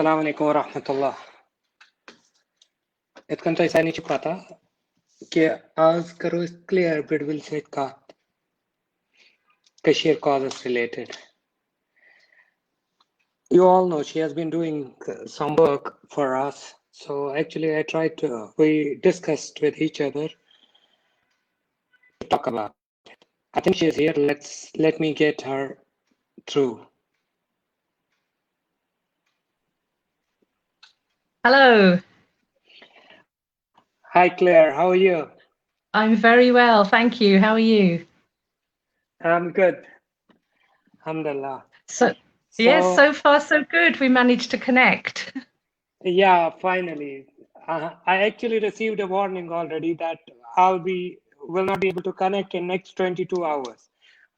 السلام عليكم ورحمة الله. इतकन तो ऐसा नहीं पता कि आज करो is clear Bidwell said cut Kashmir causes related. You all know she has been doing some work for us. So actually we discussed with each other to talk about it. I think she is here. Let me get her through. Hello. Hi, Claire. How are you? I'm very well, thank you. How are you? I'm good. Alhamdulillah. Yes, so far so good. We managed to connect. Yeah, finally. I actually received a warning already that will not be able to connect in next 22 hours.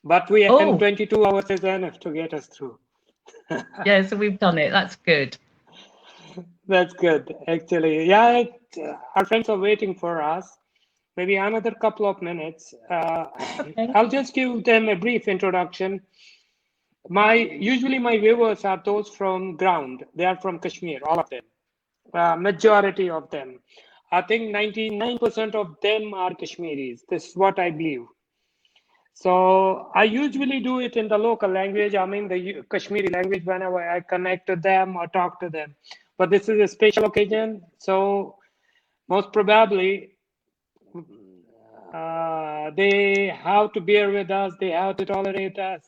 But and 22 hours is enough to get us through. Yeah, so we've done it. That's good. That's good, actually. Yeah, our friends are waiting for us. Maybe another couple of minutes. Okay. I'll just give them a brief introduction. Usually my viewers are those from ground. They are from Kashmir, all of them. Majority of them. I think 99% of them are Kashmiris. This is what I believe. So I usually do it in the local language. I mean the Kashmiri language whenever I connect to them or talk to them. But this is a special occasion. So most probably they have to bear with us. They have to tolerate us.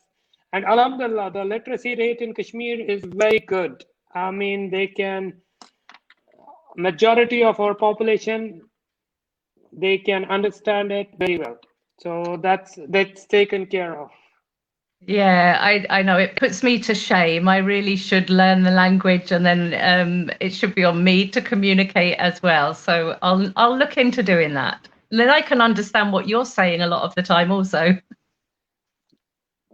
And alhamdulillah, the literacy rate in Kashmir is very good. I mean, majority of our population, they can understand it very well. So that's taken care of. Yeah, I know it puts me to shame. I really should learn the language, and then it should be on me to communicate as well. So I'll look into doing that. And then I can understand what you're saying a lot of the time also.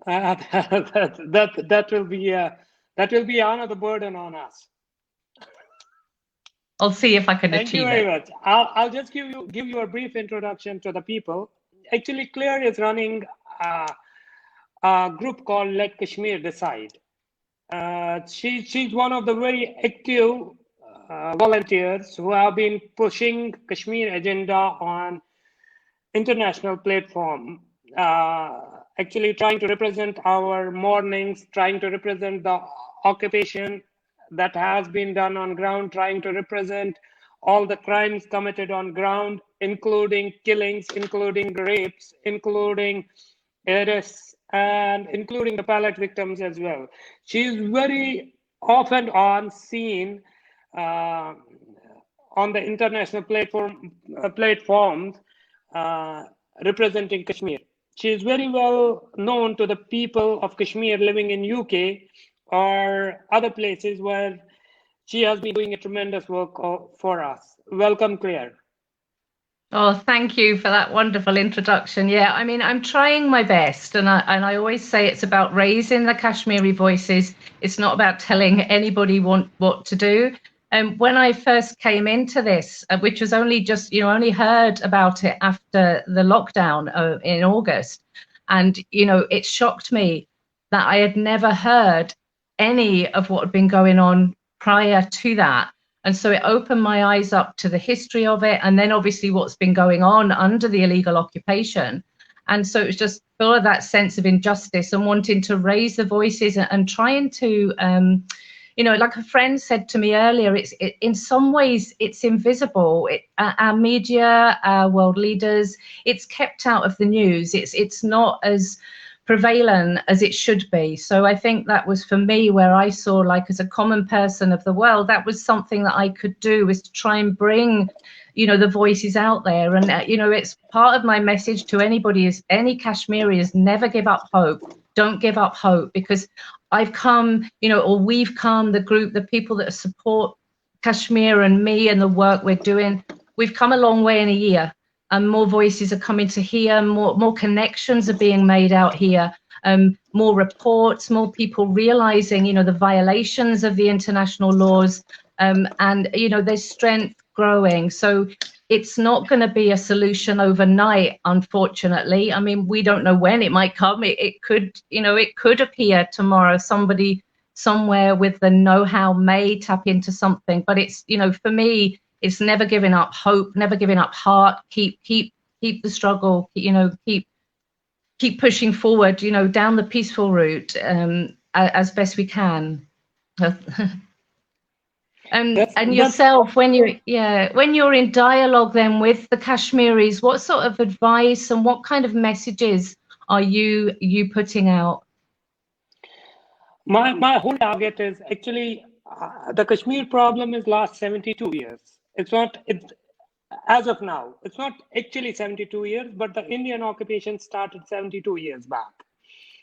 That will be another burden on us. I'll see if I can achieve it. Thank you very much. I'll just give you a brief introduction to the people. Actually, Claire is running a group called Let Kashmir Decide. She's one of the very active volunteers who have been pushing Kashmir agenda on international platform. Actually trying to represent our mornings, trying to represent the occupation that has been done on ground, trying to represent all the crimes committed on ground, including killings, including rapes, including arrests, and including the pallet victims as well. She is very often on scene on the international platforms representing Kashmir. She is very well known to the people of Kashmir living in UK or other places where she has been doing a tremendous work for us. Welcome, Claire. Oh, thank you for that wonderful introduction. Yeah, I mean, I'm trying my best, and I always say it's about raising the Kashmiri voices. It's not about telling anybody what to do. And when I first came into this, which was only just, only heard about it after the lockdown in August, and, it shocked me that I had never heard any of what had been going on prior to that. And so it opened my eyes up to the history of it, and then obviously what's been going on under the illegal occupation. And so it was just full of that sense of injustice and wanting to raise the voices and trying to, like a friend said to me earlier, in some ways it's invisible. Our media, our world leaders, it's kept out of the news. It's not as prevalent as it should be. So I think that was for me where I saw, like, as a common person of the world, that was something that I could do, was to try and bring, the voices out there. And, it's part of my message to anybody is any Kashmiri is never give up hope. Don't give up hope, because I've come, or we've come, the group, the people that support Kashmir and me and the work we're doing, we've come a long way in a year. And more voices are coming to here, more connections are being made out here, more reports, more people realizing, the violations of the international laws, and, there's strength growing. So it's not going to be a solution overnight, unfortunately. I mean, we don't know when it might come. It could, it could appear tomorrow. Somebody somewhere with the know-how may tap into something. But it's, for me, it's never giving up hope, never giving up heart. Keep the struggle. Keep pushing forward. Down the peaceful route as best we can. And yourself, when you're in dialogue then with the Kashmiris, what sort of advice and what kind of messages are you putting out? My whole target is actually the Kashmir problem is last 72 years. It's as of now, it's not actually 72 years, but the Indian occupation started 72 years back.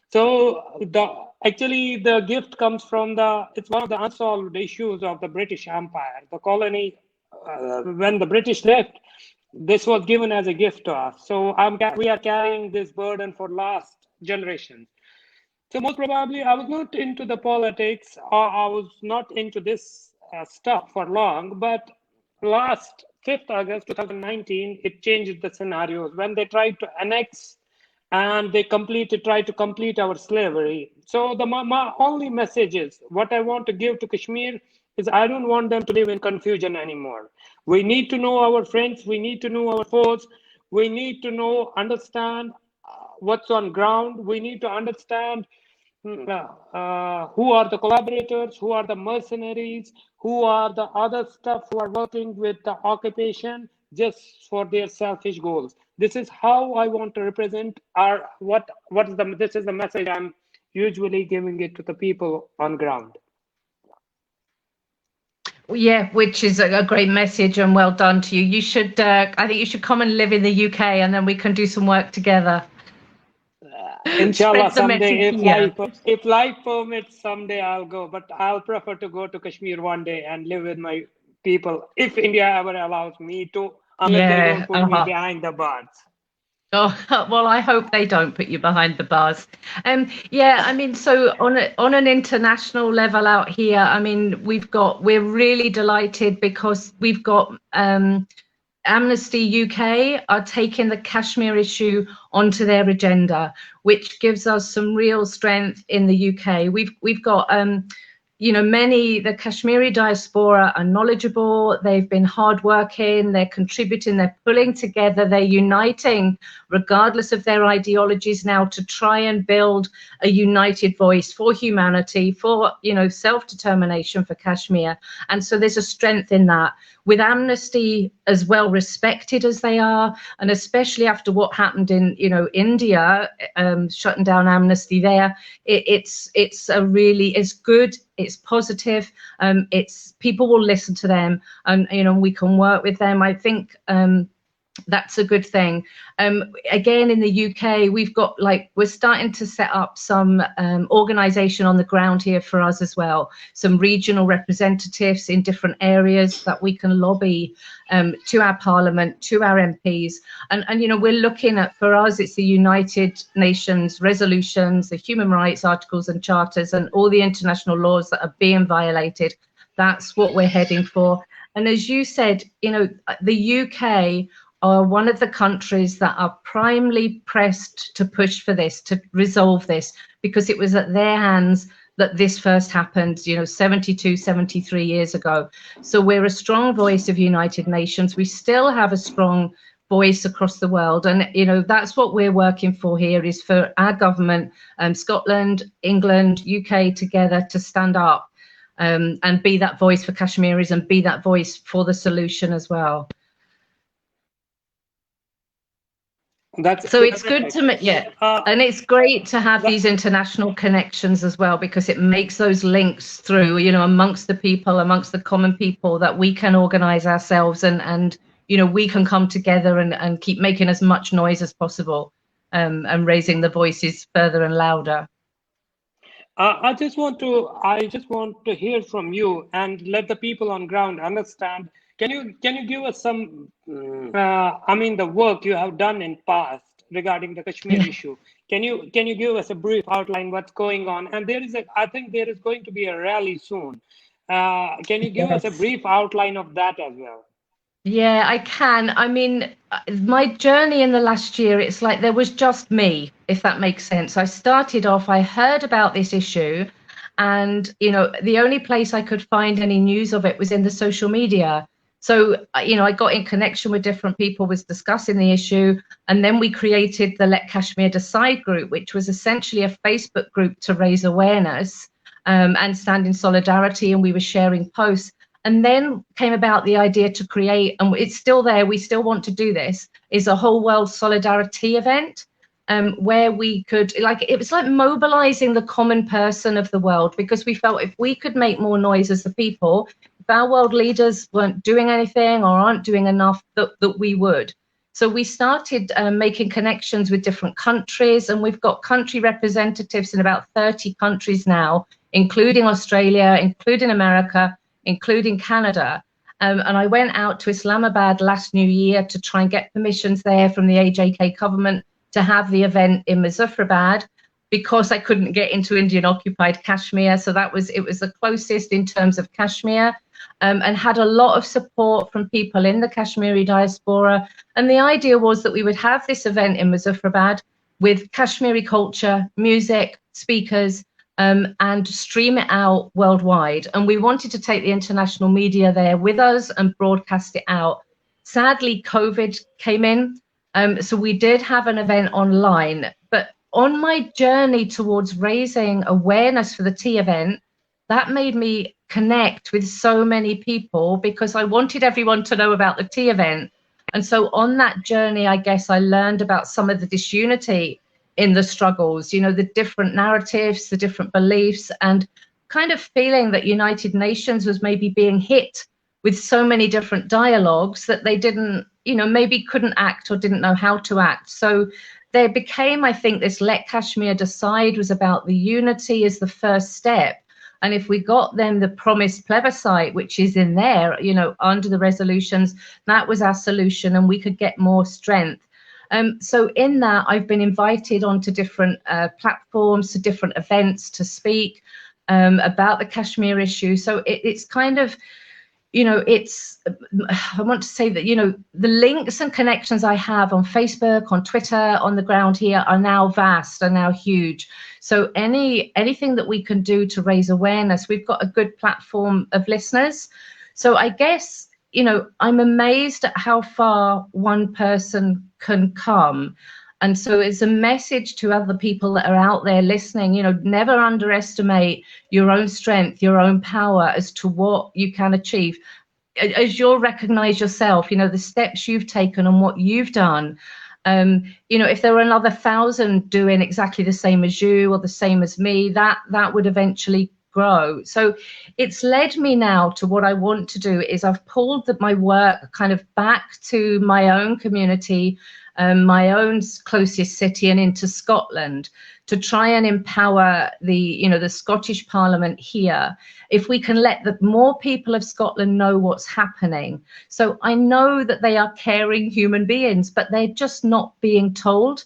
So the gift comes from it's one of the unsolved issues of the British Empire. The colony, when the British left, this was given as a gift to us. So we are carrying this burden for last generations. So most probably I was not into the politics, or I was not into this stuff for long, but last 5th August 2019, it changed the scenarios when they tried to annex and they tried to complete our slavery. So my only message is, what I want to give to Kashmir is, I don't want them to live in confusion anymore. We need to know our friends, we need to know our foes, we need to understand what's on ground. We need to understand who are the collaborators, who are the mercenaries, who are the other stuff who are working with the occupation just for their selfish goals. This is how I want to represent this is the message I'm usually giving it to the people on ground. Yeah, which is a great message, and well done to you. You should, I think you should come and live in the UK, and then we can do some work together. Inshallah, someday, if life permits, someday I'll go. But I'll prefer to go to Kashmir one day and live with my people, if India ever allows me to, unless they don't put me behind the bars. Oh, well, I hope they don't put you behind the bars. Yeah, I mean, so on an international level out here, I mean, we're really delighted because we've got Amnesty UK are taking the Kashmir issue onto their agenda, which gives us some real strength in the UK. We've got the Kashmiri diaspora are knowledgeable, they've been hardworking, they're contributing, they're pulling together, they're uniting, regardless of their ideologies now, to try and build a united voice for humanity, for, self-determination for Kashmir. And so there's a strength in that. With Amnesty as well respected as they are, and especially after what happened in, India, shutting down Amnesty there, it's good. It's positive. It's people will listen to them, and we can work with them. I think that's a good thing. Again, in the UK, we're starting to set up some organisation on the ground here for us as well. Some regional representatives in different areas that we can lobby to our Parliament, to our MPs, and we're looking at, for us, it's the United Nations resolutions, the human rights articles and charters, and all the international laws that are being violated. That's what we're heading for. And as you said, the UK are one of the countries that are primarily pressed to push for this, to resolve this, because it was at their hands that this first happened, 72, 73 years ago. So we're a strong voice of United Nations. We still have a strong voice across the world. And, that's what we're working for here, is for our government, Scotland, England, UK together to stand up and be that voice for Kashmiris and be that voice for the solution as well. So it's good to and it's great to have these international connections as well, because it makes those links through, amongst the people, amongst the common people, that we can organize ourselves and we can come together and keep making as much noise as possible, and raising the voices further and louder. I just want to hear from you and let the people on ground understand. Can you give us some, the work you have done in past regarding the Kashmir issue? Can you give us a brief outline what's going on? And I think there is going to be a rally soon. Can you give us a brief outline of that as well? Yeah, I can. I mean, my journey in the last year, it's like there was just me, if that makes sense. I started off, I heard about this issue, And, you know, the only place I could find any news of it was in the social media. So, you know, I got in connection with different people, was discussing the issue. And then we created the Let Kashmir Decide group, which was essentially a Facebook group to raise awareness and stand in solidarity. And we were sharing posts. And then came about the idea to create, and it's still there, we still want to do this, is a whole world solidarity event. Where we could, like, it was like mobilizing the common person of the world, because we felt if we could make more noise as the people, if our world leaders weren't doing anything or aren't doing enough, that we would. So we started making connections with different countries, and we've got country representatives in about 30 countries now, including Australia, including America, including Canada. And I went out to Islamabad last New Year to try and get permissions there from the AJK government to have the event in Muzaffarabad, because I couldn't get into Indian occupied Kashmir. So it was the closest in terms of Kashmir, and had a lot of support from people in the Kashmiri diaspora. And the idea was that we would have this event in Muzaffarabad with Kashmiri culture, music, speakers, and stream it out worldwide. And we wanted to take the international media there with us and broadcast it out. Sadly, COVID came in. So we did have an event online, but on my journey towards raising awareness for the tea event, that made me connect with so many people, because I wanted everyone to know about the tea event. And so on that journey, I guess I learned about some of the disunity in the struggles, you know, the different narratives, the different beliefs, and kind of feeling that United Nations was maybe being hit with so many different dialogues that they didn't, you know, maybe couldn't act or didn't know how to act. So there became, I think, this Let Kashmir Decide was about the unity as the first step. And if we got then the promised plebiscite, which is in there, you know, under the resolutions, that was our solution, and we could get more strength. So in that, I've been invited onto different platforms, to different events to speak about the Kashmir issue. So it's kind of, you know, I want to say that, you know, the links and connections I have on Facebook, on Twitter, on the ground here are now vast, are now huge. So anything that we can do to raise awareness, we've got a good platform of listeners. So I guess, you know, I'm amazed at how far one person can come. And so it's a message to other people that are out there listening, you know, never underestimate your own strength, your own power as to what you can achieve. As you'll recognize yourself, you know, the steps you've taken and what you've done. You know, if there were another 1,000 doing exactly the same as you or the same as me, that would eventually grow. So it's led me now to what I want to do is I've pulled my work kind of back to my own community, my own closest city, and into Scotland to try and empower the Scottish Parliament here. If we can let the more people of Scotland know what's happening. So I know that they are caring human beings, but they're just not being told.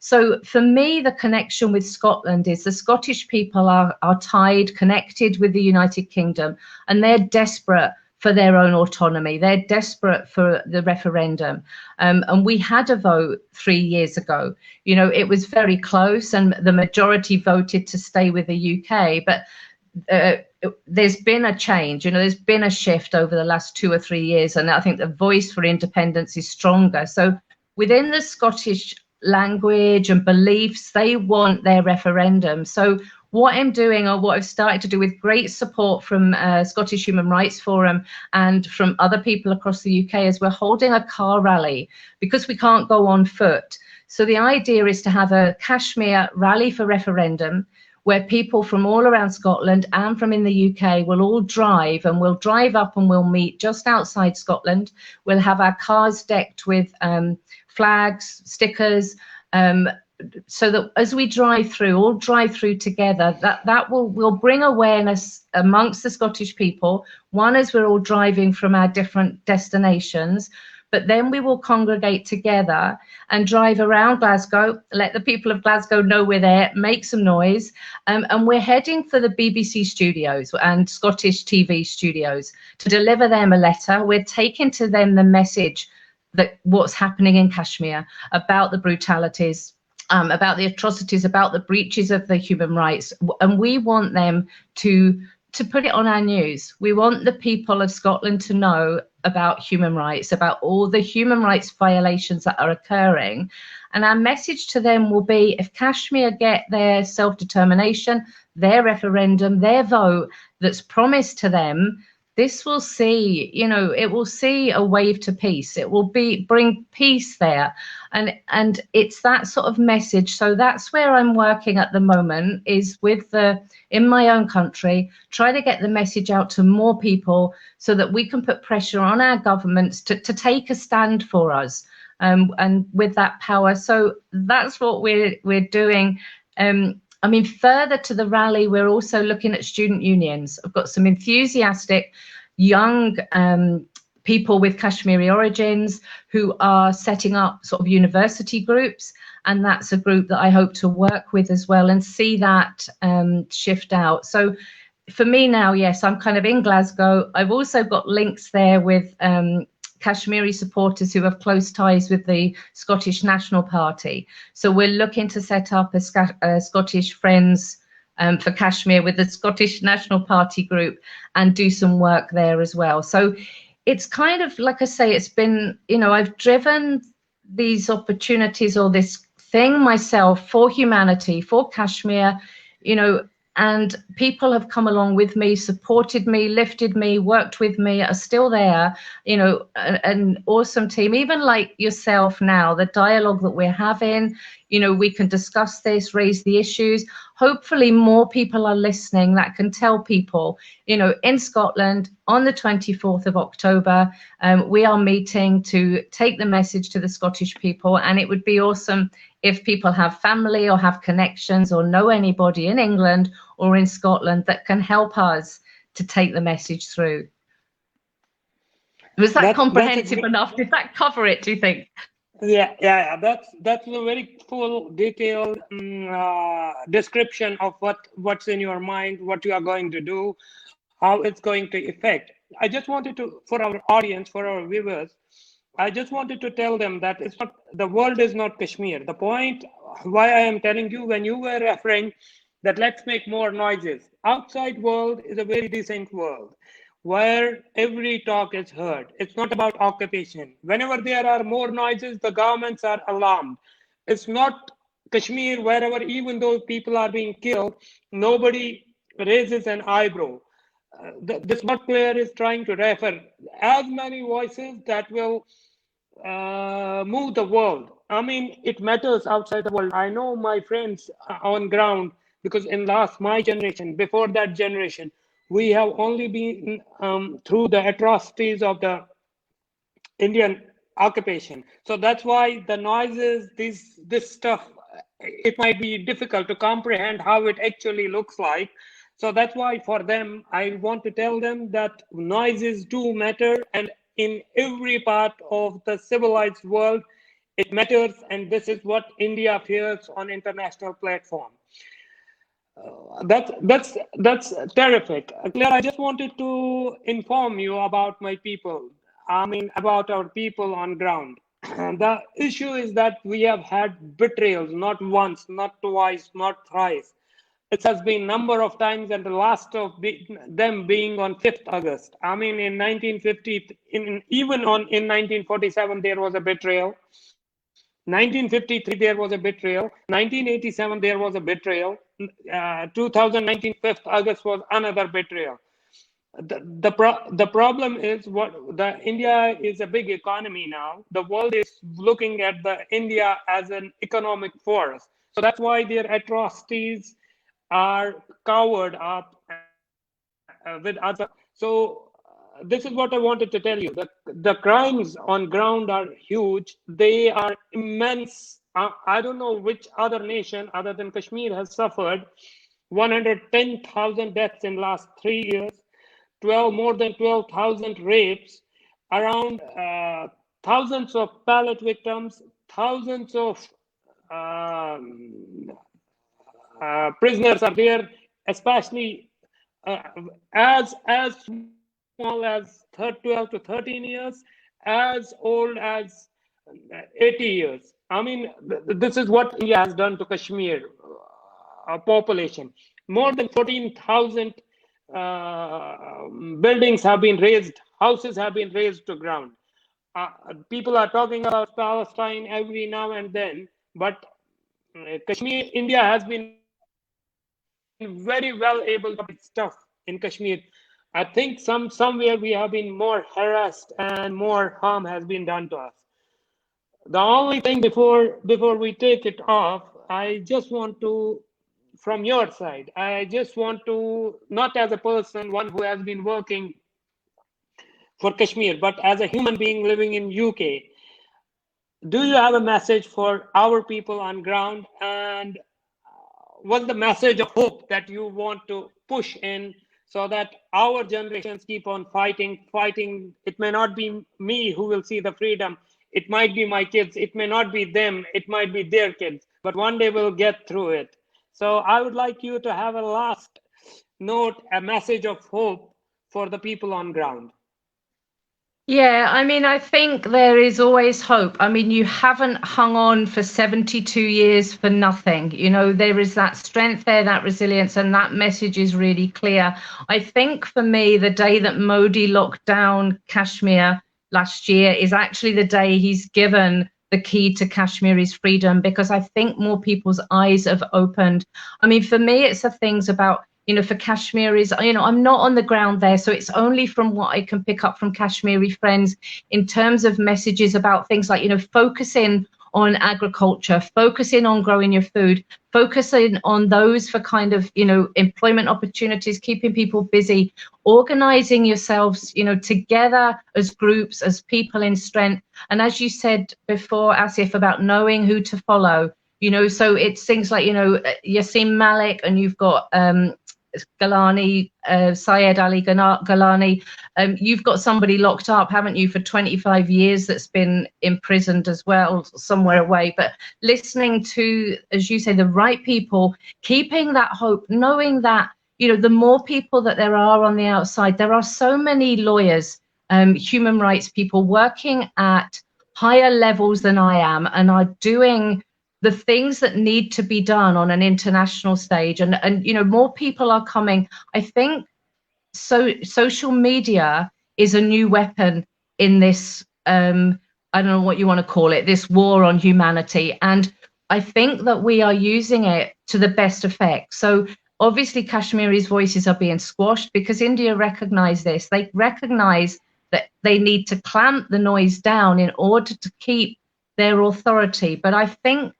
So for me, the connection with Scotland is the Scottish people are tied, connected with the United Kingdom, and they're desperate for their own autonomy. They're desperate for the referendum. And we had a vote 3 years ago. You know, it was very close and the majority voted to stay with the UK. But there's been a change, you know, there's been a shift over the last 2 or 3 years. And I think the voice for independence is stronger. So within the Scottish language and beliefs, they want their referendum. So what I'm doing, or what I've started to do with great support from Scottish Human Rights Forum and from other people across the UK, is we're holding a car rally because we can't go on foot. So the idea is to have a Kashmir rally for referendum where people from all around Scotland and from in the UK will all drive, and we'll drive up and we'll meet just outside Scotland. We'll have our cars decked with flags, stickers, so that as we drive through, all drive through together, that will bring awareness amongst the Scottish people. One, as we're all driving from our different destinations, but then we will congregate together and drive around Glasgow, let the people of Glasgow know we're there, make some noise. And we're heading for the BBC studios and Scottish TV studios to deliver them a letter. We're taking to them the message that what's happening in Kashmir, about the brutalities, about the atrocities, about the breaches of the human rights, and we want them to put it on our news. We want the people of Scotland to know about human rights, about all the human rights violations that are occurring. And our message to them will be, if Kashmir get their self-determination, their referendum, their vote that's promised to them, this will see, you know, it will see a wave to peace. It will bring peace there. And it's that sort of message. So that's where I'm working at the moment, is with in my own country, try to get the message out to more people so that we can put pressure on our governments to take a stand for us, and with that power. So that's what we're doing. I mean, further to the rally, we're also looking at student unions. I've got some enthusiastic young people with Kashmiri origins who are setting up sort of university groups. And that's a group that I hope to work with as well and see that shift out. So for me now, yes, I'm kind of in Glasgow. I've also got links there with Kashmiri supporters who have close ties with the Scottish National Party. So we're looking to set up a Scottish Friends for Kashmir with the Scottish National Party group and do some work there as well. So it's kind of, like I say, it's been, you know, I've driven these opportunities or this thing myself for humanity, for Kashmir, you know, and people have come along with me, supported me, lifted me, worked with me, are still there, you know, an awesome team, even like yourself now, the dialogue that we're having, you know, we can discuss this, raise the issues. Hopefully more people are listening that can tell people, you know, in Scotland on the 24th of October, we are meeting to take the message to the Scottish people. And it would be awesome if people have family or have connections or know anybody in England or in Scotland that can help us to take the message through. Was that comprehensive enough? Did that cover it, do you think? Yeah. That's a very full, detailed description of what's in your mind, what you are going to do, how it's going to affect. I just wanted to, for our audience, for our viewers, I just wanted to tell them that it's not, the world is not Kashmir. The point why I am telling you, when you were referring that let's make more noises, outside world is a very decent world where every talk is heard. It's not about occupation. Whenever there are more noises, the governments are alarmed. It's not Kashmir, wherever even though people are being killed, nobody raises an eyebrow. This what player is trying to refer as many voices that will move the world. I mean, it matters outside the world. I know my friends on ground, because in my generation, before that generation, we have only been through the atrocities of the Indian occupation. So that's why the noises, this stuff, it might be difficult to comprehend how it actually looks like. So that's why for them, I want to tell them that noises do matter, and in every part of the civilized world, it matters, and this is what India fears on international platform. That's terrific. Claire, I just wanted to inform you about my people. I mean, about our people on ground. The issue is that we have had betrayals, not once, not twice, not thrice. It has been number of times, and the last of them being on 5th August. I mean, in 1950, even in 1947, there was a betrayal. 1953, there was a betrayal. 1987, there was a betrayal. 2019, 5th August was another betrayal. The problem is India is a big economy now. The world is looking at the India as an economic force. So that's why their atrocities are covered up with other. So this is what I wanted to tell you. The crimes on ground are huge. They are immense. I don't know which other nation other than Kashmir has suffered 110,000 deaths in last 3 years, more than 12,000 rapes, around thousands of pallet victims, thousands of prisoners are there, especially as small as 12 to 13 years, as old as 80 years. I mean, this is what India has done to Kashmir population. More than 14,000 buildings have been raised, houses have been raised to ground. People are talking about Palestine every now and then, but Kashmir, India has been very well able to provide stuff in Kashmir. I think somewhere we have been more harassed and more harm has been done to us. The only thing before we take it off, I just want to, from your side, I just want to, not as a person, one who has been working for Kashmir, but as a human being living in UK, do you have a message for our people on ground, and what's the message of hope that you want to push in so that our generations keep on fighting? It may not be me who will see the freedom, it might be my kids, it may not be them, it might be their kids, but one day we'll get through it. So I would like you to have a last note, a message of hope for the people on ground. Yeah, I mean, I think there is always hope. I mean, you haven't hung on for 72 years for nothing. You know, there is that strength there, that resilience, and that message is really clear. I think for me, the day that Modi locked down Kashmir last year is actually the day he's given the key to Kashmiri's freedom, because I think more people's eyes have opened. I mean, for me, it's the things about, you know, for Kashmiris, you know, I'm not on the ground there, so it's only from what I can pick up from Kashmiri friends in terms of messages about things like, you know, focusing on agriculture, focusing on growing your food, focusing on those for kind of, you know, employment opportunities, keeping people busy, organizing yourselves, you know, together as groups, as people in strength. And as you said before, Asif, about knowing who to follow, you know, so it's things like, you know, Yassin Malik, and you've got Galani, Syed Ali Galani. You've got somebody locked up, haven't you, for 25 years that's been imprisoned as well, somewhere away. But listening to, as you say, the right people, keeping that hope, knowing that, you know, the more people that there are on the outside, there are so many lawyers, human rights people working at higher levels than I am, and are doing the things that need to be done on an international stage. And you know, more people are coming. I think social media is a new weapon in this, I don't know what you want to call it, this war on humanity. And I think that we are using it to the best effect. So obviously Kashmiri's voices are being squashed because India recognize this. They recognize that they need to clamp the noise down in order to keep their authority. But I think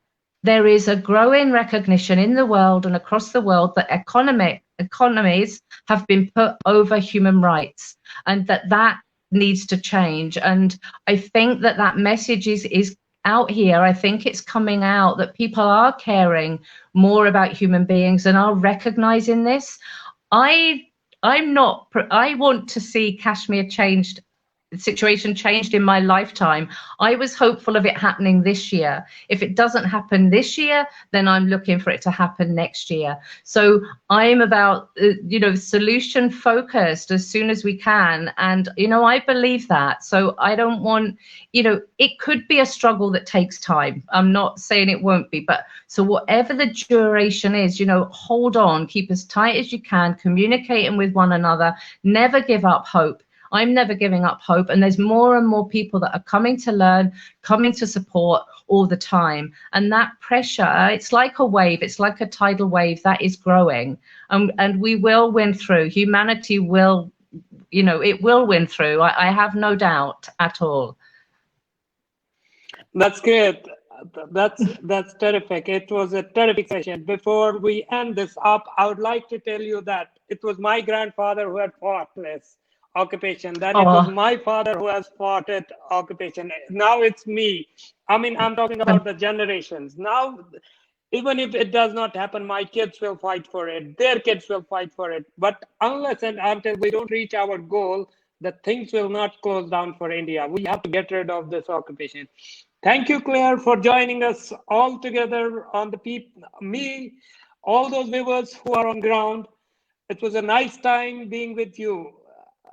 there is a growing recognition in the world and across the world that economies have been put over human rights, and that needs to change. And I think that message is out here. I think it's coming out that people are caring more about human beings and are recognizing this. I want to see Kashmir changed, the situation changed in my lifetime. I was hopeful of it happening this year. If it doesn't happen this year, then I'm looking for it to happen next year. So I'm about, you know, solution focused as soon as we can. And, you know, I believe that. So I don't want, you know, it could be a struggle that takes time. I'm not saying it won't be, but so whatever the duration is, you know, hold on, keep as tight as you can, communicating with one another, never give up hope. I'm never giving up hope, and there's more and more people that are coming to learn, coming to support all the time. And that pressure, it's like a wave, it's like a tidal wave that is growing, and we will win through. Humanity will, you know, it will win through. I have no doubt at all. That's great. That's terrific. It was a terrific session. Before we end this up, I would like to tell you that it was my grandfather who had fought this occupation. Then it was my father who has fought it occupation. Now it's me. I mean, I'm talking about the generations. Now, even if it does not happen, my kids will fight for it. Their kids will fight for it. But unless and until we don't reach our goal, the things will not close down for India. We have to get rid of this occupation. Thank you, Claire, for joining us all together on the me, all those viewers who are on ground. It was a nice time being with you.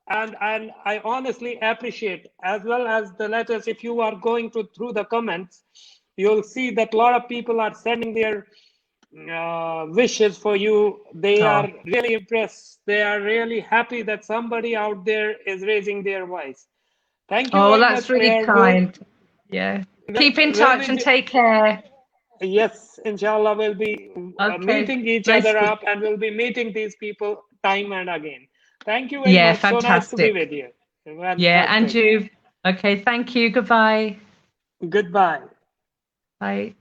And I honestly appreciate, as well as the letters, if you are going through the comments, you'll see that a lot of people are sending their wishes for you. They are really impressed. They are really happy that somebody out there is raising their voice. Thank you Oh, well, very that's much, really Claire. kind. Yeah. Keep in touch and take care. Yes, inshallah, we'll be Okay. meeting each Nice. other up, and we'll be meeting these people time and again. Thank you very Yeah, much. So nice to be fantastic. with you. Yeah, and Fantastic. you. Okay, thank you. Goodbye. Goodbye. Bye.